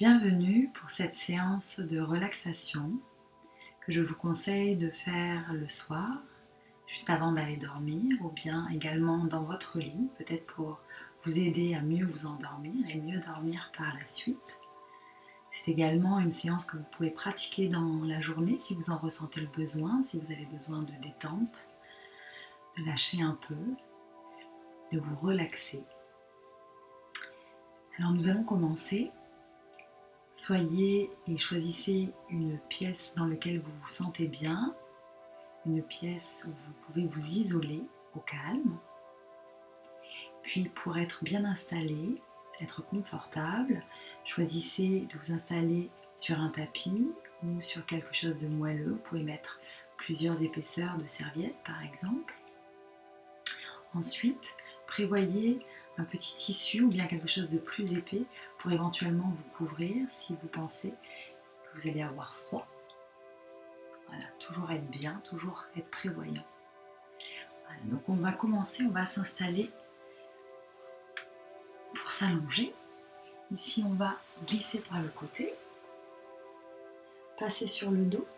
Bienvenue pour cette séance de relaxation que je vous conseille de faire le soir, juste avant d'aller dormir, ou bien également dans votre lit, peut-être pour vous aider à mieux vous endormir et mieux dormir par la suite. C'est également une séance que vous pouvez pratiquer dans la journée si vous en ressentez le besoin, si vous avez besoin de détente, de lâcher un peu, de vous relaxer. Alors nous allons commencer. Soyez et choisissez une pièce dans laquelle vous vous sentez bien, une pièce où vous pouvez vous isoler au calme. Puis pour être bien installé, être confortable, choisissez de vous installer sur un tapis ou sur quelque chose de moelleux. Vous pouvez mettre plusieurs épaisseurs de serviettes par exemple. Ensuite, prévoyez un petit tissu ou bien quelque chose de plus épais pour éventuellement vous couvrir si vous pensez que vous allez avoir froid. Voilà, toujours être bien, toujours être prévoyant. Voilà, donc on va commencer, on va s'installer pour s'allonger. Ici, on va glisser par le côté, passer sur le dos,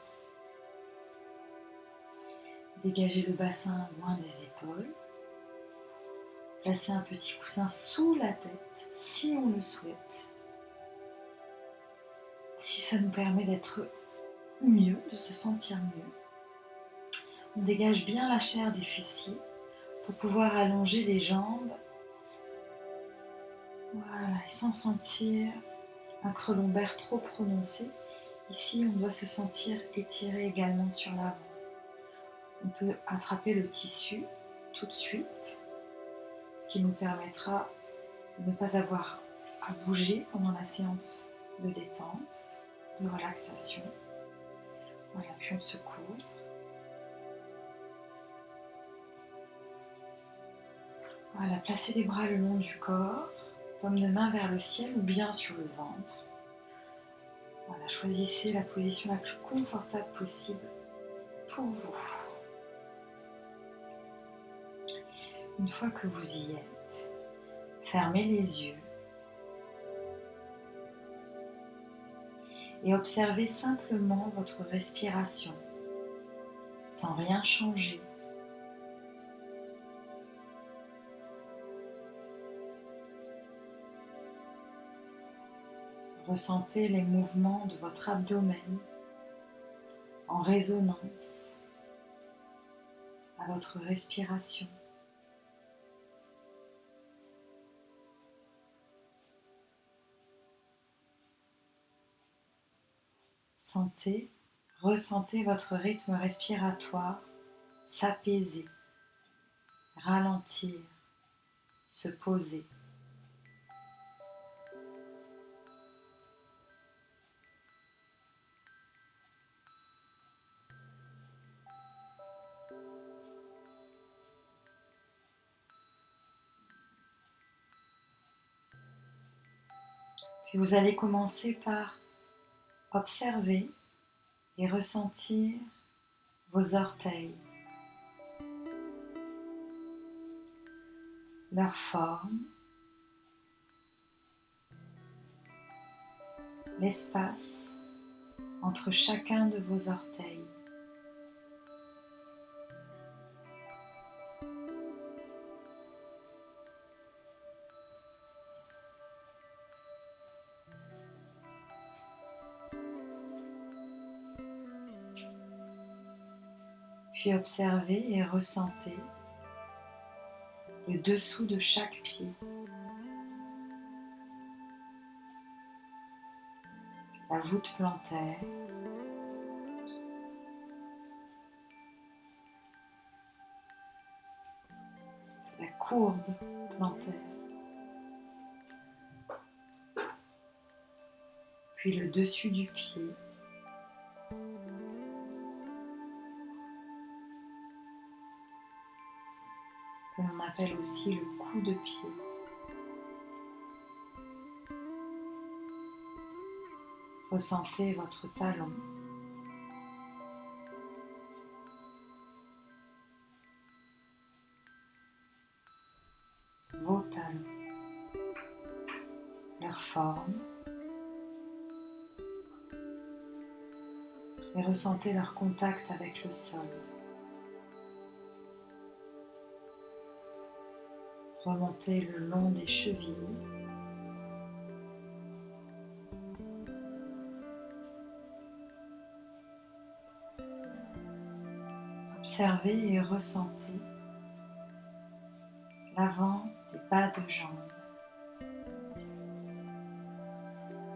dégager le bassin loin des épaules, placer un petit coussin sous la tête si on le souhaite. Si ça nous permet d'être mieux, de se sentir mieux. On dégage bien la chair des fessiers pour pouvoir allonger les jambes. Voilà, et sans sentir un creux lombaire trop prononcé. Ici, on doit se sentir étiré également sur l'avant. On peut attraper le tissu tout de suite, ce qui nous permettra de ne pas avoir à bouger pendant la séance de détente, de relaxation. Voilà, puis on se couvre. Voilà, placez les bras le long du corps, paume de main vers le ciel ou bien sur le ventre. Voilà, choisissez la position la plus confortable possible pour vous. Une fois que vous y êtes, fermez les yeux et observez simplement votre respiration sans rien changer. Ressentez les mouvements de votre abdomen en résonance à votre respiration. Ressentez votre rythme respiratoire s'apaiser, ralentir, se poser. Puis vous allez commencer par observer et ressentir vos orteils, leur forme, l'espace entre chacun de vos orteils. Puis observez et ressentez le dessous de chaque pied, la voûte plantaire, la courbe plantaire, puis le dessus du pied, que l'on appelle aussi le cou de pied. Ressentez votre talon, vos talons, leur forme, et ressentez leur contact avec le sol. Remontez le long des chevilles. Observez et ressentez l'avant des bas de jambes,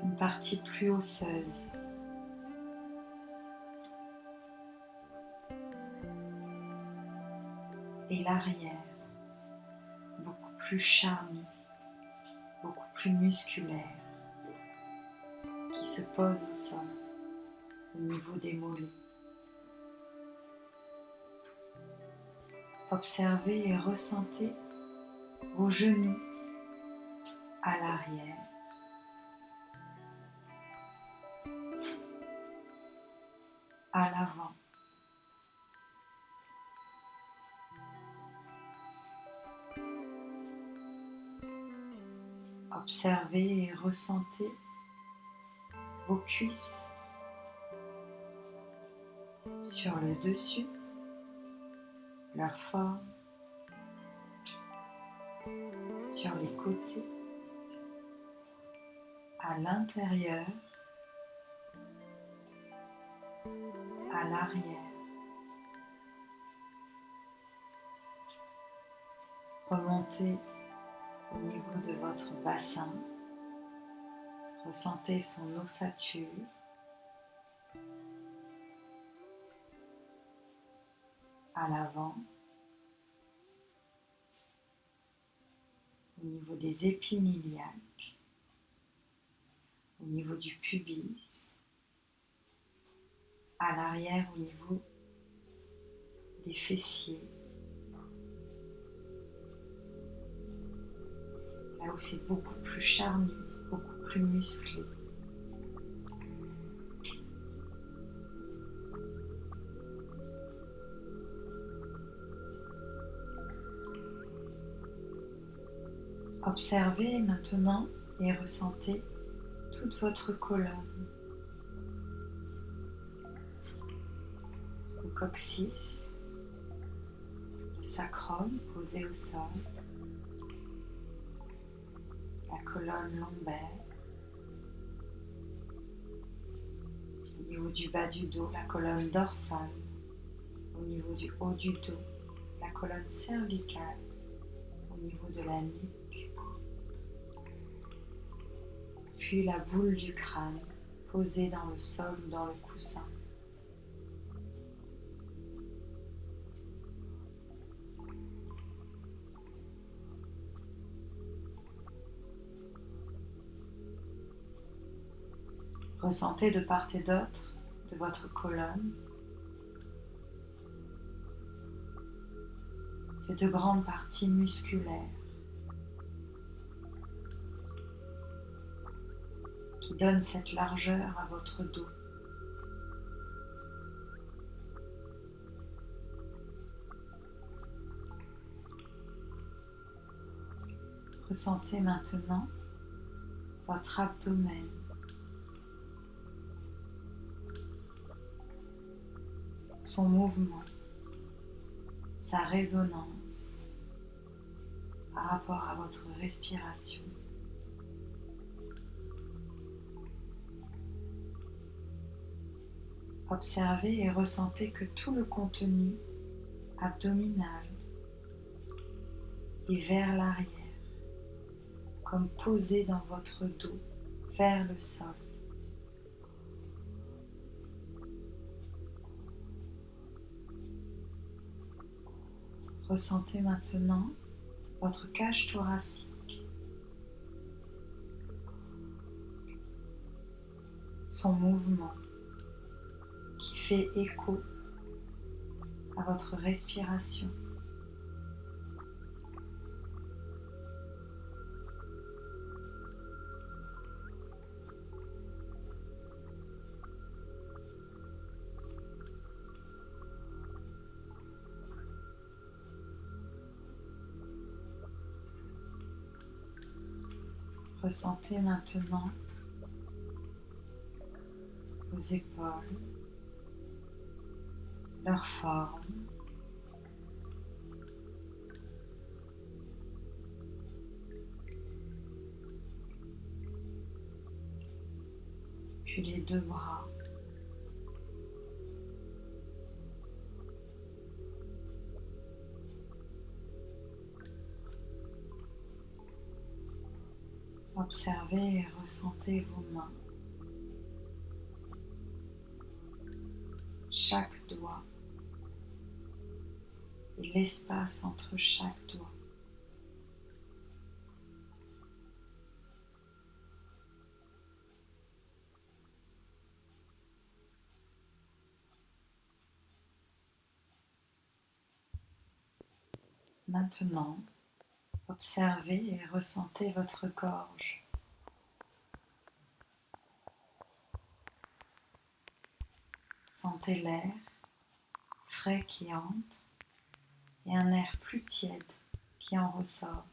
une partie plus osseuse, et l'arrière, beaucoup plus charnu, beaucoup plus musculaire, qui se pose au sol, au niveau des mollets. Observez et ressentez vos genoux à l'arrière, à l'avant. Observez et ressentez vos cuisses sur le dessus, leur forme, sur les côtés, à l'intérieur, à l'arrière. Remontez au niveau de votre bassin, ressentez son ossature, à l'avant, au niveau des épines iliaques, au niveau du pubis, à l'arrière au niveau des fessiers, là où c'est beaucoup plus charnu, beaucoup plus musclé. Observez maintenant et ressentez toute votre colonne, le coccyx, le sacrum posé au sol, la colonne lombaire, au niveau du bas du dos, la colonne dorsale, au niveau du haut du dos, la colonne cervicale, au niveau de la nuque, puis la boule du crâne posée dans le sol ou dans le coussin. Ressentez de part et d'autre de votre colonne ces deux grandes parties musculaires qui donnent cette largeur à votre dos. Ressentez maintenant votre abdomen, son mouvement, sa résonance par rapport à votre respiration. Observez et ressentez que tout le contenu abdominal est vers l'arrière, comme posé dans votre dos, vers le sol. Ressentez maintenant votre cage thoracique, son mouvement qui fait écho à votre respiration. Ressentez maintenant vos épaules, leur forme, puis les deux bras, observez et ressentez vos mains, chaque doigt et l'espace entre chaque doigt. Maintenant, observez et ressentez votre gorge. Sentez l'air frais qui entre et un air plus tiède qui en ressort.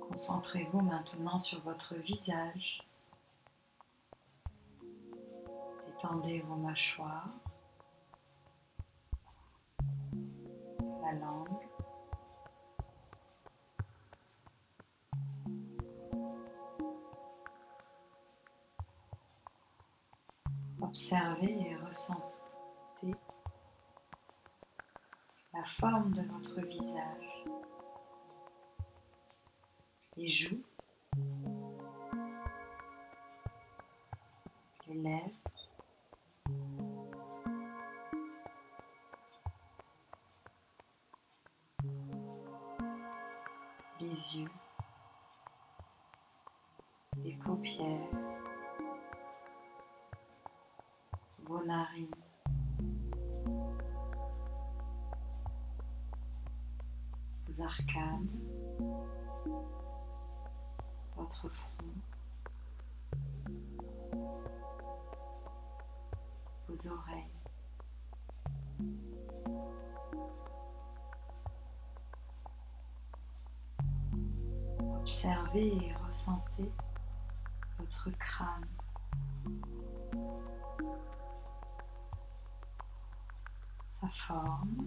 Concentrez-vous maintenant sur votre visage. Détendez vos mâchoires, la langue. Observez et ressentez la forme de votre visage, les joues, les lèvres, les yeux, les paupières, vos narines, vos arcades, votre front, vos oreilles. Observez et ressentez votre crâne, sa forme,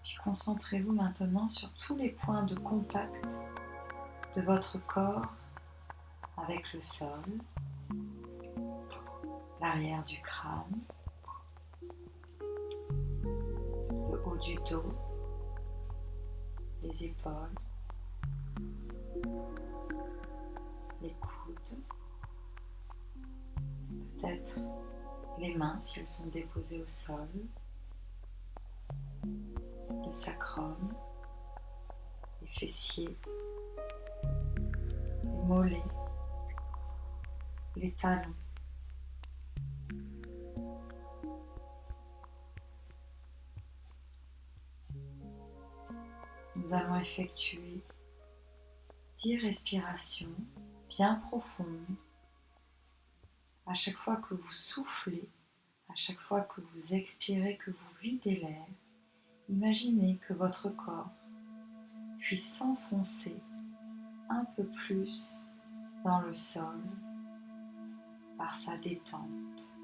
puis concentrez-vous maintenant sur tous les points de contact de votre corps avec le sol, l'arrière du crâne, le haut du dos, les épaules, les coudes, peut-être les mains si elles sont déposées au sol, le sacrum, les fessiers, les mollets, les talons. Nous allons effectuer 10 respirations bien profondes. À chaque fois que vous soufflez, à chaque fois que vous expirez, que vous videz l'air, imaginez que votre corps puisse s'enfoncer un peu plus dans le sol par sa détente.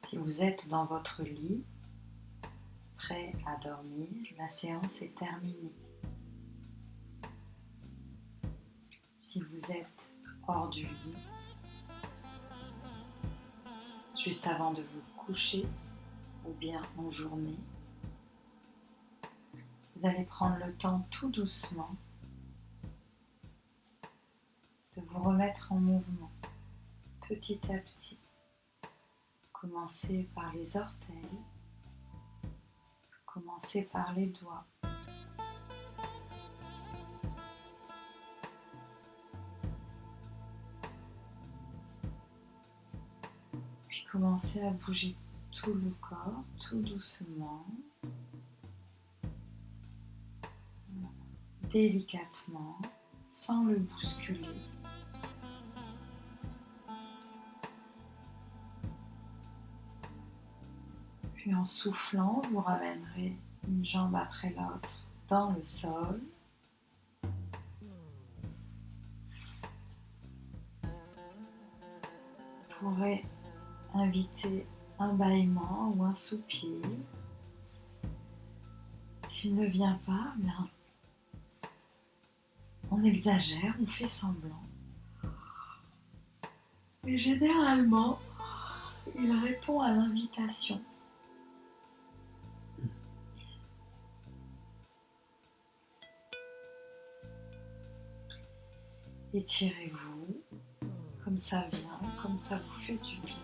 Si vous êtes dans votre lit, prêt à dormir, la séance est terminée. Si vous êtes hors du lit, juste avant de vous coucher ou bien en journée, vous allez prendre le temps tout doucement de vous remettre en mouvement petit à petit. Commencez par les orteils, commencez par les doigts. Puis commencez à bouger tout le corps, tout doucement, délicatement, sans le bousculer. Puis en soufflant, vous ramènerez une jambe après l'autre dans le sol. Vous pourrez inviter un bâillement ou un soupir. S'il ne vient pas, bien, on exagère, on fait semblant. Et généralement, il répond à l'invitation. Étirez-vous, comme ça vient, comme ça vous fait du bien.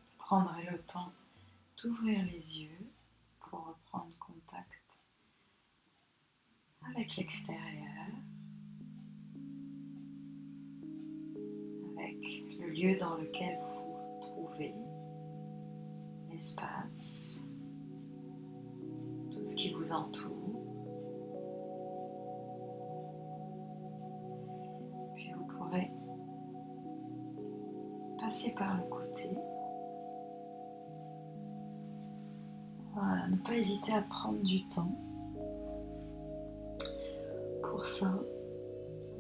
Vous prendrez le temps d'ouvrir les yeux pour reprendre contact avec l'extérieur, avec le lieu dans lequel vous vous trouvez, l'espace, tout ce qui vous entoure. Puis vous pourrez passer par le côté. Voilà, ne pas hésiter à prendre du temps pour ça.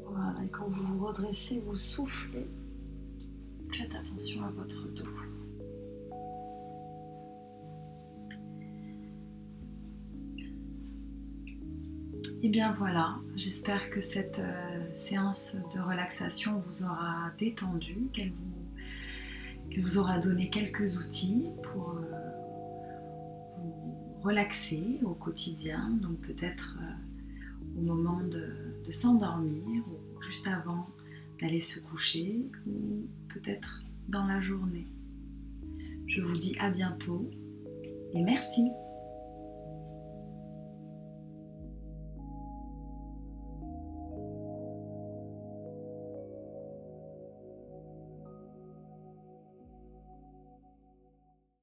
Voilà, et quand vous vous redressez, vous soufflez. Faites attention à votre dos. Et bien voilà, j'espère que cette séance de relaxation vous aura détendu, qu'elle vous aura donné quelques outils pour vous relaxer au quotidien, donc peut-être au moment de s'endormir ou juste avant d'aller se coucher ou peut-être dans la journée. Je vous dis à bientôt et merci.